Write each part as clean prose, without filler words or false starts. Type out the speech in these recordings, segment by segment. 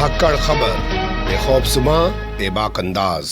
धाकड़ खबर, बेखौफजुमा बेबाक अंदाज।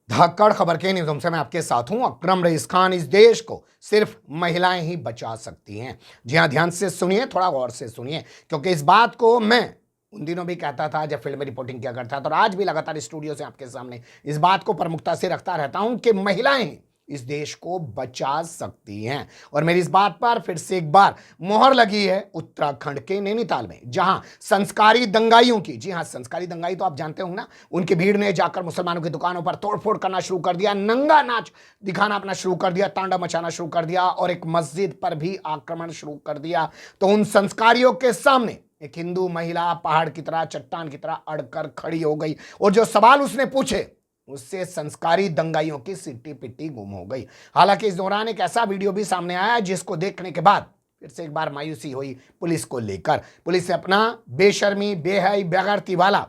धाकड़ खबर के न्यूज़ से मैं आपके साथ हूं अकरम रईस खान। इस देश को सिर्फ महिलाएं ही बचा सकती हैं। जी हां, ध्यान से सुनिए, थोड़ा गौर से सुनिए, क्योंकि इस बात को मैं उन दिनों भी कहता था जब फिल्म रिपोर्टिंग किया करता था, और आज भी लगातार स्टूडियो से आपके सामने इस बात को प्रमुखता से रखता रहता हूं कि महिलाएं इस देश को बचा सकती हैं। और मेरी इस बात पर फिर से एक बार मोहर लगी है उत्तराखंड के नैनीताल में, जहां संस्कारी दंगाइयों की, जी हां, संस्कारी दंगाई तो आप जानते होंगे ना, उनकी भीड़ ने जाकर मुसलमानों की दुकानों पर तोड़फोड़ करना शुरू कर दिया, नंगा नाच दिखाना अपना शुरू कर दिया, तांडव मचाना शुरू कर दिया और एक मस्जिद पर भी आक्रमण शुरू कर दिया। तो उन संस्कारियों के सामने एक हिंदू महिला पहाड़ की तरह, चट्टान की तरह अड़कर खड़ी हो गई, और जो सवाल उसने पूछे उससे संस्कारी दंगाइयों की सिट्टी पिट्टी गुम हो गई। हालांकि इस दौरान एक ऐसा वीडियो भी सामने आया जिसको देखने के बाद फिर से एक बार मायूसी हुई पुलिस को लेकर। पुलिस ने अपना बेशर्मी, बेहई, बेगैरती वाला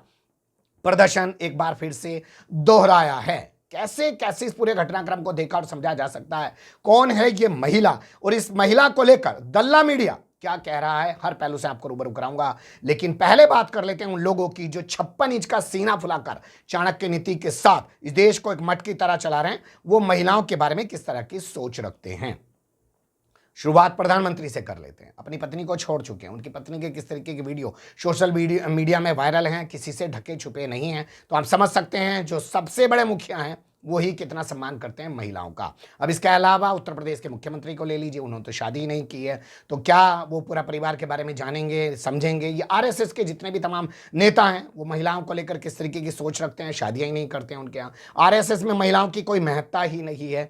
प्रदर्शन एक बार फिर से दोहराया है। कैसे कैसे इस पूरे घटनाक्रम को देखा और समझा जा सकता है, कौन है ये महिला, और इस महिला को लेकर दल्ला मीडिया क्या कह रहा है, हर पहलू से आपको रूबरू कराऊंगा। लेकिन पहले बात कर लेते हैं उन लोगों की जो 56 इंच का सीना फुलाकर चाणक्य नीति के साथ इस देश को एक मठ की तरह चला रहे हैं। वो महिलाओं के बारे में किस तरह की सोच रखते हैं। शुरुआत प्रधानमंत्री से कर लेते हैं। अपनी पत्नी को छोड़ चुके हैं, उनकी पत्नी के किस तरीके की वीडियो सोशल मीडिया में वायरल हैं, किसी से ढके छुपे नहीं हैं, तो आप समझ सकते हैं जो सबसे बड़े मुखिया हैं वही कितना सम्मान करते हैं महिलाओं का। अब इसके अलावा उत्तर प्रदेश के मुख्यमंत्री को ले लीजिए, उन्होंने तो शादी ही नहीं की है, तो क्या वो पूरा परिवार के बारे में जानेंगे, समझेंगे? ये आरएसएस के जितने भी तमाम नेता हैं वो महिलाओं को लेकर किस तरीके की सोच रखते हैं, शादियां ही नहीं करते हैं उनके यहाँ। आरएसएस में महिलाओं की कोई महत्ता ही नहीं है।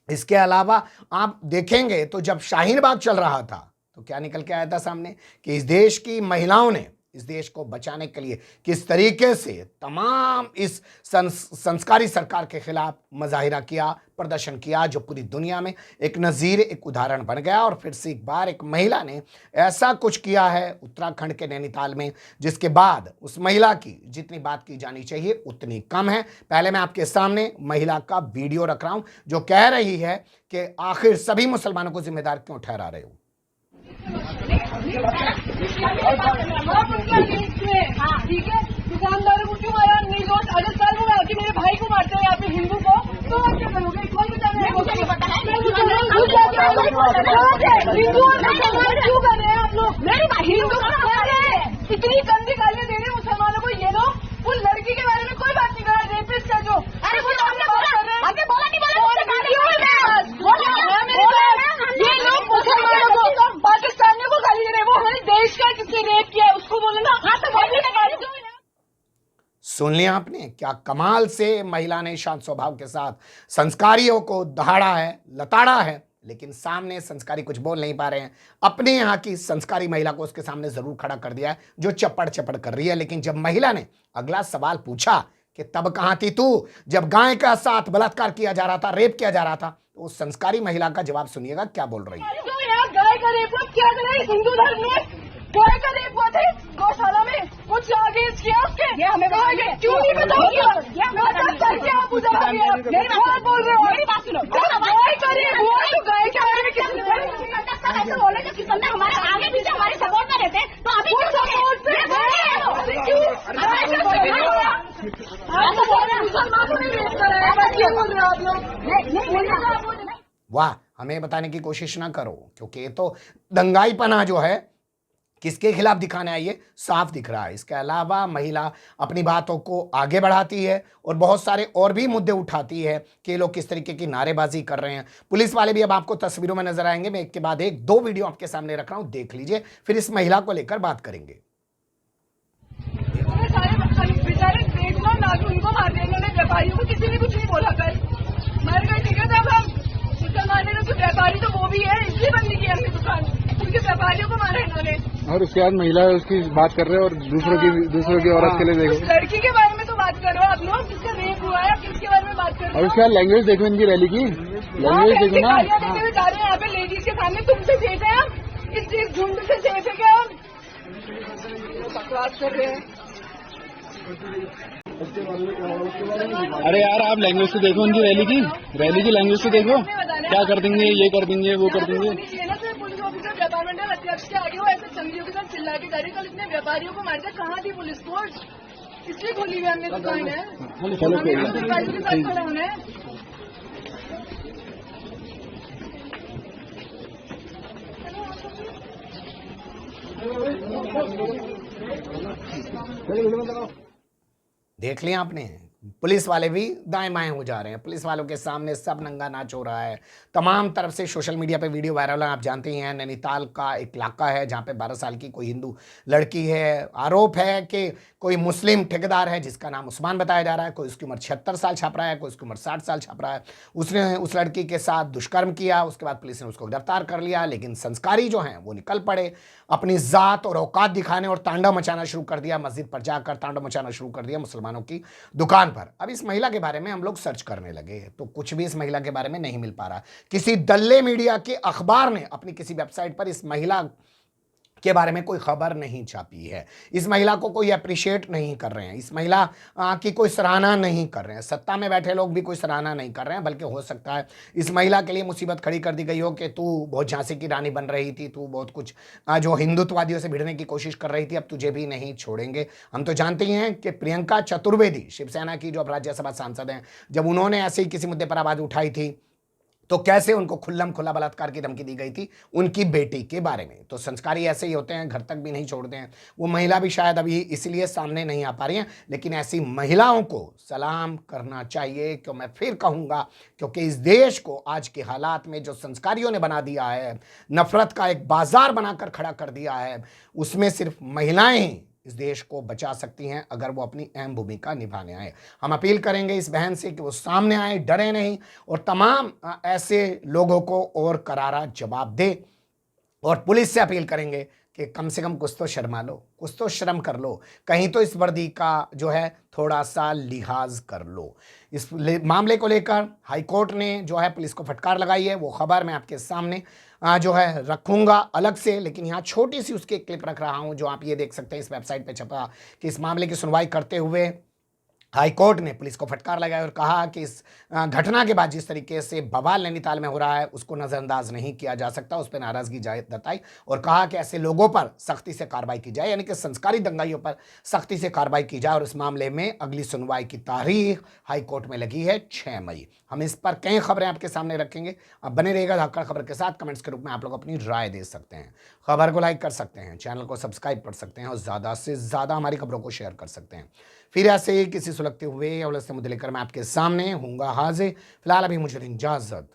इसके अलावा आप देखेंगे तो जब शाहीन बाग चल रहा था तो क्या निकल के आया था सामने कि इस देश की महिलाओं ने इस देश को बचाने के लिए किस तरीके से तमाम इस संस्कारी सरकार के खिलाफ मुजाहिरा किया, प्रदर्शन किया, जो पूरी दुनिया में एक नज़ीर, एक उदाहरण बन गया। और फिर से एक बार एक महिला ने ऐसा कुछ किया है उत्तराखंड के नैनीताल में, जिसके बाद उस महिला की जितनी बात की जानी चाहिए उतनी कम है। पहले मैं आपके सामने महिला का वीडियो रख रहा हूं जो कह रही है कि आखिर सभी मुसलमानों को जिम्मेदार क्यों ठहरा रहे हो। ठीक है, दुकानदारों को क्यों मारा? निर्दोष अगर कल वो आके मेरे भाई को मारते हैं, आप हिंदू को, तो आप क्या करोगे? कौन बता रहे हैं? हिंदू और मुसलमान क्यों कर रहे हैं आप लोग? मेरे भाई हिंदू इतनी गंदी गालियां दे रहे हैं मुसलमानों को। ये लोग उस लड़की के बारे में कोई बात नहीं कर रहा, रेपिस्ट है जो। अरे वो तो हमने बात कर रहे हैं, हमने बोला नहीं ये लोग मुसलमानों को, पाकिस्तानियों को गाली दे रहे हैं। वो हमारे देश का जिसने रेप किया है उसको बोले ना। हाँ, तो सुन लिया आपने, क्या कमाल से महिला ने शांत स्वभाव के साथ संस्कारियों को दहाड़ा है, लताड़ा है, लेकिन सामने संस्कारी कुछ बोल नहीं पा रहे हैं। अपने यहाँ की संस्कारी महिला को उसके सामने जरूर खड़ा कर दिया है जो चप्पड़ चप्पड़ कर रही है। लेकिन जब महिला ने अगला सवाल पूछा कि तब कहां थी तू जब गाय का साथ बलात्कार किया जा रहा था, रेप किया जा रहा था, तो उस संस्कारी महिला का जवाब सुनिएगा क्या बोल रही है। गाय का रेप क्या करें हिंदू धर्म में? गाय का रेप हुआ थे गौशाला में, कुछ आगे किया उसके, ये हमें क्यों नहीं बताओगे? आप उधर आ गए, बोल रहे हो। मेरी बात सुनो, गाय का रेप हुआ तो गाय के बारे में किसने बोले? जब किसान हमारे आगे पीछे हमारे सपोर्ट में रहते तो अभी मुसलमानों ने रेप कराया, क्यों बोल रहे हो आप लोग? वाह, हमें बताने की कोशिश ना करो, क्योंकि ये तो दंगाईपना जो है किसके खिलाफ दिखाने आई है साफ दिख रहा है। इसके अलावा महिला अपनी बातों को आगे बढ़ाती है और बहुत सारे और भी मुद्दे उठाती है कि लोग किस तरीके की नारेबाजी कर रहे हैं। पुलिस वाले भी अब आपको तस्वीरों में नजर आएंगे। मैं एक के बाद एक दो वीडियो आपके सामने रख रहा हूं, देख लीजिए, फिर इस महिला को लेकर बात करेंगे। उनको मार दिया इन्होंने, व्यापारियों को किसी ने कुछ नहीं बोला। कल मर गए, ठीक है, तब हम मुसलमान ने तो व्यापारी तो वो भी है, इसलिए बंदी की हमने दुकान, उनके व्यापारियों को मारा इन्होंने। और उसके बाद महिला उसकी बात कर रहे हैं और दूसरों की औरत के लिए देखो। लड़की के बारे में तो बात करो आप लोग, जिसका रेप हुआ है, आप किसके बारे में बात करो? और उसके बाद लैंग्वेज देखो इनकी रैली की, लैंग्वेज देखो ना। देते हुए जा रहे हैं यहाँ पे लेडीज के सामने, तुमसे सेफ है हम, इस झुंड से सेफ है क्या हम? बकवास कर रहे हैं। अरे यार, आप लैंग्वेज तो देखो उनकी रैली की लैंग्वेज तो देखो, क्या कर देंगे, ये कर देंगे, वो कर देंगे। पुलिस ऑफिसर डिपार्टमेंटल अध्यक्ष के आगे वो ऐसे चंगियों के साथ चिल्ला के जा रही, कल इतने व्यापारियों को मार दिया, कहाँ थी पुलिस फोर्स? इसलिए खोली हुई हमने दुकान है, हमें व्यापारियों के साथ खड़ा होना है। देख लिया आपने, पुलिस वाले भी दाएं बाएं हो जा रहे हैं, पुलिस वालों के सामने सब नंगा नाच हो रहा है। तमाम तरफ से सोशल मीडिया पे वीडियो वायरल है। आप जानते ही हैं नैनीताल का एक इलाका है जहां पे 12 साल की कोई हिंदू लड़की है। आरोप है कि कोई मुस्लिम ठेकेदार है जिसका नाम उस्मान बताया जा रहा है, कोई उसकी उम्र 76 साल छाप रहा है, कोई उसकी उम्र 60 साल छाप रहा है। उसने उस लड़की के साथ दुष्कर्म किया, उसके बाद पुलिस ने उसको गिरफ्तार कर लिया। लेकिन संस्कारी जो हैं वो निकल पड़े, अपनी जात और औकात दिखाने और तांडव मचाना शुरू कर दिया। मस्जिद पर जाकर तांडव मचाना शुरू कर दिया मुसलमानों की दुकान पर। अब इस महिला के बारे में हम लोग सर्च करने लगे तो कुछ भी इस महिला के बारे में नहीं मिल पा रहा। किसी दल्ले मीडिया के अखबार ने अपनी किसी वेबसाइट पर इस महिला के बारे में कोई खबर नहीं छापी है। इस महिला को कोई अप्रिशिएट नहीं कर रहे हैं, इस महिला की कोई सराहना नहीं कर रहे हैं। सत्ता में बैठे लोग भी कोई सराहना नहीं कर रहे हैं, बल्कि हो सकता है इस महिला के लिए मुसीबत खड़ी कर दी गई हो कि तू बहुत झांसी की रानी बन रही थी, तू बहुत कुछ जो हिंदुत्ववादियों से भिड़ने की कोशिश कर रही थी, अब तुझे भी नहीं छोड़ेंगे। हम तो जानते ही हैं कि प्रियंका चतुर्वेदी शिवसेना की जो अब राज्यसभा सांसद हैं, जब उन्होंने ऐसे ही किसी मुद्दे पर आवाज उठाई थी तो कैसे उनको खुल्लम खुला बलात्कार की धमकी दी गई थी उनकी बेटी के बारे में। तो संस्कारी ऐसे ही होते हैं, घर तक भी नहीं छोड़ते हैं। वो महिला भी शायद अभी इसलिए सामने नहीं आ पा रही हैं, लेकिन ऐसी महिलाओं को सलाम करना चाहिए। क्यों मैं फिर कहूँगा, क्योंकि इस देश को आज के हालात में जो संस्कारियों ने बना दिया है, नफरत का एक बाजार बनाकर खड़ा कर दिया है, उसमें सिर्फ महिलाएं ही इस देश को बचा सकती हैं अगर वो अपनी अहम भूमिका निभाने आए। हम अपील करेंगे इस बहन से कि वो सामने आए, डरे नहीं, और तमाम ऐसे लोगों को और करारा जवाब दे। और पुलिस से अपील करेंगे कि कम से कम कुछ तो शर्मा लो, कुछ तो शर्म कर लो, कहीं तो इस वर्दी का जो है थोड़ा सा लिहाज कर लो। इस मामले को लेकर हाईकोर्ट ने जो है पुलिस को फटकार लगाई है, वो खबर मैं आपके सामने जो है रखूंगा अलग से, लेकिन यहाँ छोटी सी उसकी क्लिप रख रहा हूँ जो आप ये देख सकते हैं इस वेबसाइट पे छपा कि इस मामले की सुनवाई करते हुए हाईकोर्ट ने पुलिस को फटकार लगाया और कहा कि इस घटना के बाद जिस तरीके से बवाल नैनीताल में हो रहा है उसको नज़रअंदाज नहीं किया जा सकता। उस पर नाराजगी जताई और कहा कि ऐसे लोगों पर सख्ती से कार्रवाई की जाए, यानी कि संस्कारी दंगाइयों पर सख्ती से कार्रवाई की जाए। और इस मामले में अगली सुनवाई की तारीख हाईकोर्ट में लगी है 6 मई। हम इस पर कई खबरें आपके सामने रखेंगे। अब बने रहेगा धाकड़ खबर के साथ। कमेंट्स के रूप में आप लोग अपनी राय दे सकते हैं, खबर को लाइक कर सकते हैं, चैनल को सब्सक्राइब कर सकते हैं और ज़्यादा से ज़्यादा हमारी खबरों को शेयर कर सकते हैं। फिर ऐसे ही किसी सुलगते हुए या उलझते मुद्दे लेकर मैं आपके सामने हूँगा हाजिर। फिलहाल अभी मुझे इजाज़त।